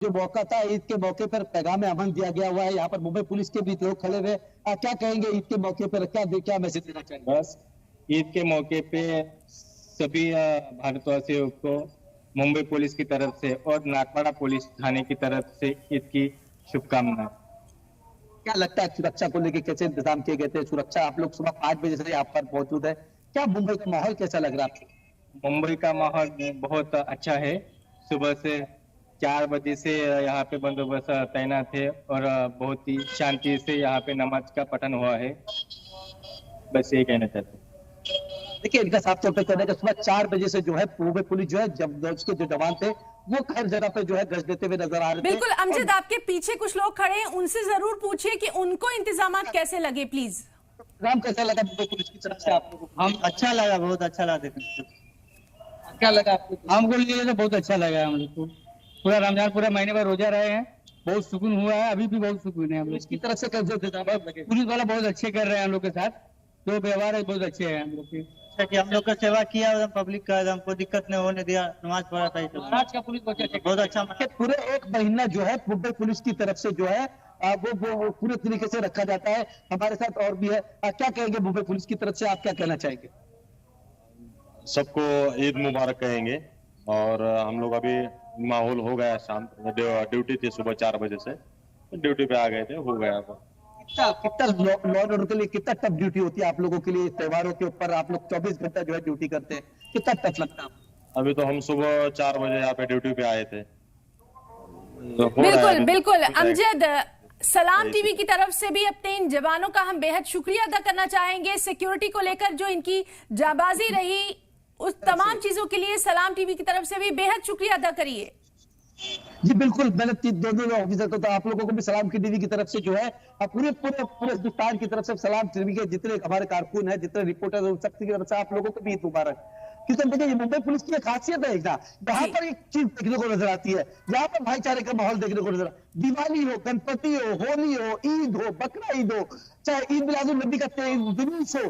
जो मौका था ईद के मौके पर पैगाम अमन दिया गया हुआ है। यहाँ पर मुंबई पुलिस के भी लोग खड़े हुए। क्या कहेंगे ईद के मौके पर, क्या मैसेज देना चाहेंगे? बस ईद के मौके पे सभी भारतवासियों को मुंबई पुलिस की तरफ से और नागपाड़ा पुलिस थाने की तरफ से ईद की शुभकामनाएं। क्या लगता है सुरक्षा को लेकर कैसे इंतजाम किए गए थे? सुरक्षा, आप लोग सुबह 5 बजे से यहाँ पर मौजूद है, क्या मुंबई का माहौल कैसा लग रहा है आपको? मुंबई का माहौल बहुत अच्छा है। सुबह से 4 बजे से यहाँ पे बंदोबस्त तैनात है और बहुत ही शांति से यहाँ पे नमाज का पठन हुआ है। बस यही कहना चाहते हैं। देखिए, इनका साफ तौर पर कहना है कि सुबह 4 बजे से जो है मुंबई पुलिस जो है, जब उसके जो जवान थे वो हर जगह पे जो है गश्त देते हुए नजर आ रहे थे। बिल्कुल अमजद, आपके पीछे कुछ लोग खड़े हैं, उनसे जरूर पूछिए कि उनको इंतजाम कैसे लगे प्लीज। प्रोग्राम कैसा लगा मुंबई पुलिस की तरफ से आप लोगों को? हम अच्छा लगा, बहुत अच्छा लगा। क्या लगा आपको? हमको लिए तो बहुत अच्छा लगा। हम लोग को पूरा रमजान पूरा महीने भर रोजा रहे हैं, बहुत सुकून हुआ है। अभी भी बहुत सुकून है हम लोग पुलिस की तरफ से कैसे इंतजाम लगे? पुलिस वाला बहुत अच्छे कर रहे हैं हम लोग के साथ, जो व्यवहार है बहुत अच्छे हैं हम लोग के। कि हम लोग का सेवा किया, पब्लिक का हमको दिक्कत नहीं होने दिया, नमाज पढ़ा था। महाराज का पुलिस बहुत अच्छा कि पूरे 1 महीना जो है मुंबई पुलिस की तरफ से जो है वो पूरे तरीके से रखा जाता है। हमारे साथ और भी है। क्या कहेंगे मुंबई पुलिस की तरफ से, आप क्या कहना चाहेंगे? सबको ईद मुबारक कहेंगे। और हम लोग अभी माहौल हो गया, शाम ड्यूटी थी सुबह 4 बजे से, ड्यूटी पे आ गए थे, हो गया। कितना लॉ एंड ऑर्डर के लिए कितना टफ ड्यूटी होती है आप लोगों के लिए? त्योहारों के ऊपर आप लोग 24 घंटा जो है ड्यूटी करते हैं, कितना टफ लगता है? अभी तो हम सुबह 4 बजे यहाँ पे ड्यूटी पे आए थे। बिल्कुल बिल्कुल अमजद, सलाम टीवी की तरफ से भी अपने इन जवानों का हम बेहद शुक्रिया अदा करना चाहेंगे। सिक्योरिटी को लेकर जो इनकी जाबाजी रही, उस तमाम चीजों के लिए सलाम टीवी की तरफ से भी बेहद शुक्रिया अदा करिए। जी बिल्कुल, मैंने दोनों ऑफिसर को, तो आप लोगों को भी सलाम की टीवी की तरफ से जो है पूरे पूरे पूरे हिंदुस्तान की तरफ से सलाम टीवी के जितने हमारे कारकुन है, जितने रिपोर्टर है, उन सबकी तरफ से आप लोगों को भी ईद मुबारक। क्योंकि देखिए, ये मुंबई पुलिस की एक खासियत है ना, यहाँ पर एक चीज देखने को नजर आती है, यहाँ पर भाईचारे का माहौल देखने को नजर, दिवाली हो, गणपति हो, होली हो, ईद हो, बकरा ईद हो, चाहे ईद मिलादुल नबी का जुलूस हो,